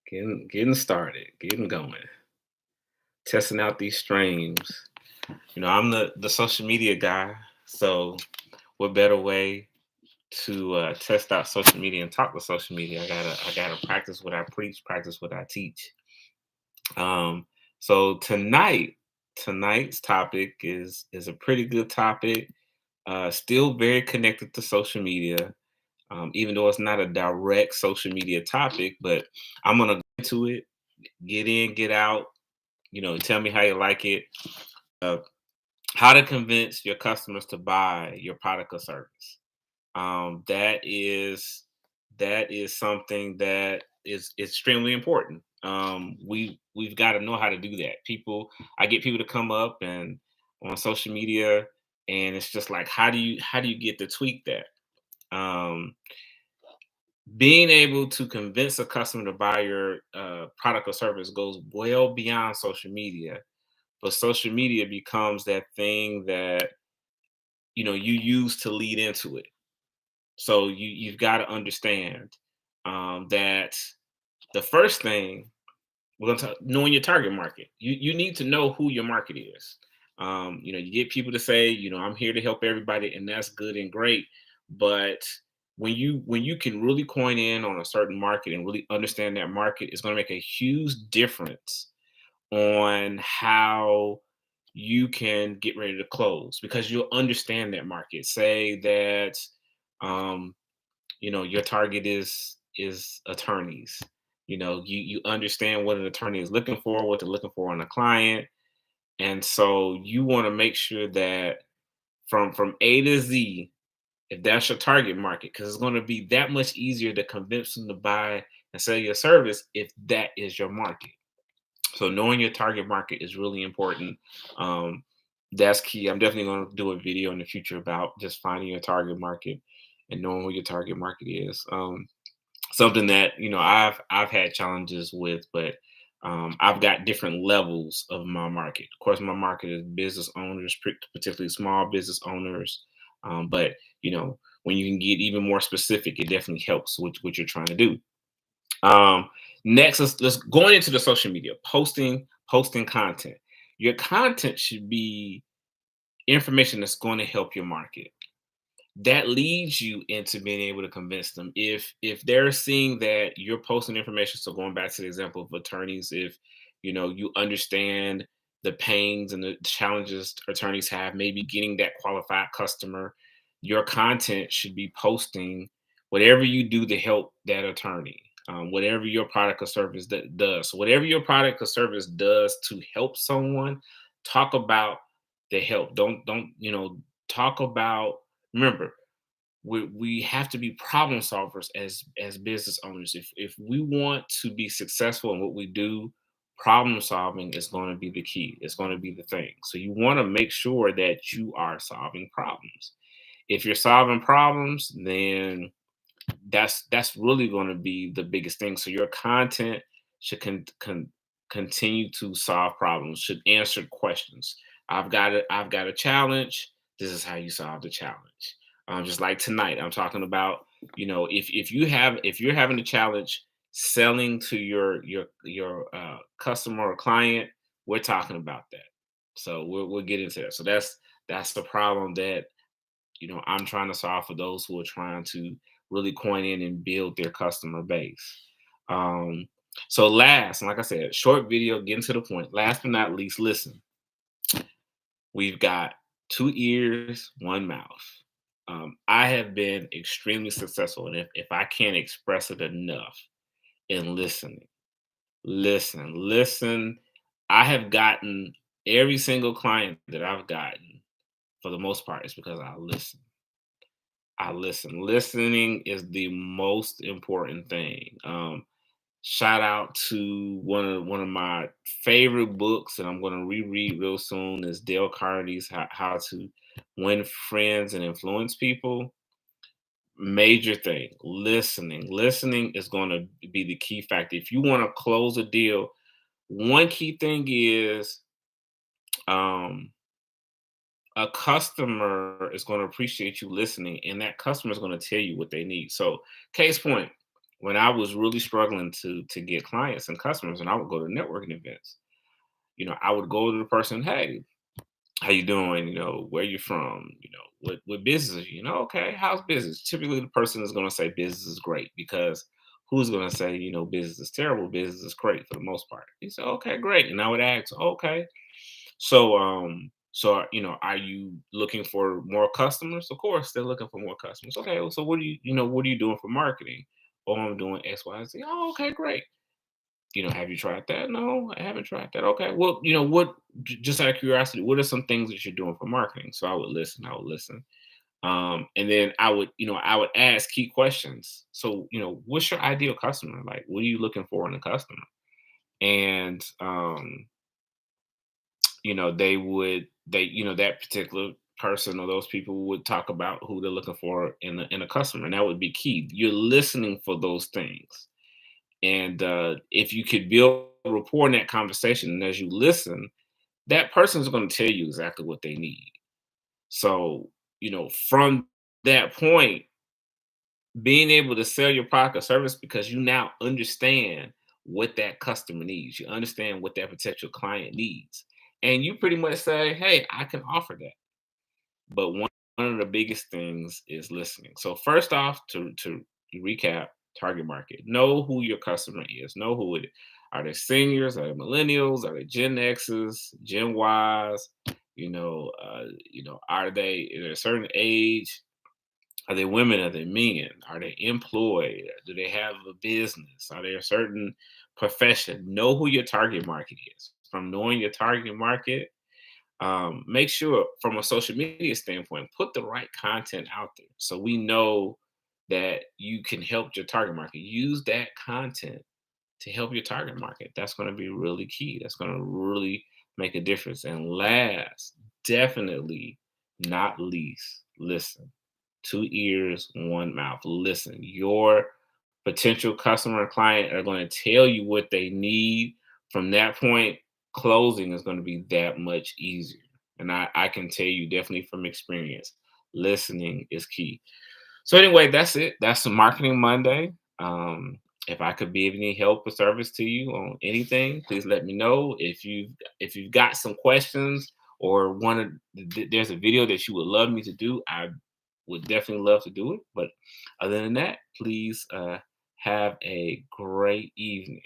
getting started, getting going, testing out these streams. I'm the social media guy, so what better way to test out social media and talk to social media? I gotta practice what I preach, practice what I teach. Um, so tonight's topic is a pretty good topic. Still very connected to social media, even though it's not a direct social media topic. But I'm gonna go into it, get in, get out. Tell me how you like it. Uh, how to convince your customers to buy your product or service. That is something that is extremely important. We've got to know how to do that. I get people to come up and on social media, and it's just like, how do you get to tweak that? Um, Being able to convince a customer to buy your product or service goes well beyond social media, but social media becomes that thing that you use to lead into it. So you've got to understand that the first thing we're going to talk, knowing your target market. You need to know who your market is. You get people to say, I'm here to help everybody, and that's good and great. But when you can really coin in on a certain market and really understand that market, it's going to make a huge difference on how you can get ready to close because you'll understand that market. Say that um, your target is attorneys. You understand what an attorney is looking for, what they're looking for in a client, and so you want to make sure that from A to Z, if that's your target market, because it's going to be that much easier to convince them to buy and sell your service if that is your market. So knowing your target market is really important. Um, that's key. I'm definitely going to do a video in the future about just finding your target market and knowing who your target market is. Something that I've had challenges with, but I've got different levels of my market. Of course, my market is business owners, particularly small business owners. But when you can get even more specific, it definitely helps with what you're trying to do. Um, Next, let's going into the social media, posting content. Your content should be information that's going to help your market. That leads you into being able to convince them. If they're seeing that you're posting information, so going back to the example of attorneys, if you understand the pains and the challenges attorneys have, maybe getting that qualified customer, your content should be posting whatever you do to help that attorney. Whatever your product or service that does. So whatever your product or service does to help someone, talk about the help. Don't talk about. Remember, we have to be problem solvers as business owners. If we want to be successful in what we do, problem solving is going to be the key. It's going to be the thing. So you want to make sure that you are solving problems. If you're solving problems, then that's really going to be the biggest thing. So your content should continue to solve problems, should answer questions. I've got a challenge. This is how you solve the challenge. Just like tonight, I'm talking about, if you're having a challenge selling to your customer or client, we're talking about that. So we'll get into that. So that's the problem that I'm trying to solve for those who are trying to really coin in and build their customer base. Um, so last, and like I said, short video, getting to the point. Last but not least, listen. We've got two ears, one mouth. I have been extremely successful, and if I can't express it enough, in listening. Listen. I have gotten every single client that I've gotten, for the most part, is because I listen. I listen. Listening is the most important thing. Shout out to one of my favorite books, and I'm going to reread real soon. Is Dale Carnegie's How to Win Friends and Influence People. Major thing, listening. Listening is going to be the key factor. If you want to close a deal, one key thing is um, a customer is going to appreciate you listening, and that customer is going to tell you what they need. So, case point. when I was really struggling to get clients and customers, and I would go to networking events, I would go to the person, hey, how you doing? Where you from? What business? Okay, how's business? Typically, the person is going to say business is great because who's going to say business is terrible? Business is great for the most part. He said, okay, great, and I would ask, okay, so are you looking for more customers? Of course, they're looking for more customers. Okay, well, so what are you doing for marketing? Oh, I'm doing X, Y, Z. Oh, okay, great. Have you tried that? No, I haven't tried that. Okay. Well, just out of curiosity, what are some things that you're doing for marketing? So I would listen. I would listen. And then I would ask key questions. So, what's your ideal customer? Like, what are you looking for in a customer? And, that particular person or those people would talk about who they're looking for in a customer. And that would be key. You're listening for those things. And if you could build rapport in that conversation, and as you listen, that person is going to tell you exactly what they need. So, from that point, being able to sell your product or service because you now understand what that customer needs, you understand what that potential client needs. And you pretty much say, hey, I can offer that. But one of the biggest things is listening. So first off, to recap, target market. Know who your customer is. Know who it is. Are they seniors? Are they millennials? Are they Gen X's, Gen Y's? Are they at a certain age? Are they women? Are they men? Are they employed? Do they have a business? Are they a certain profession? Know who your target market is. From knowing your target market, make sure from a social media standpoint, put the right content out there so we know that you can help your target market. Use that content to help your target market. That's going to be really key. That's going to really make a difference. And last, definitely not least, listen. Two ears, one mouth. Listen. Your potential customer and client are going to tell you what they need. From that point, closing is going to be that much easier. And I can tell you definitely from experience, listening is key. So anyway, that's it. That's the Marketing Monday. If I could be of any help or service to you on anything, please let me know. If you've got some questions or there's a video that you would love me to do, I would definitely love to do it. But other than that, please have a great evening.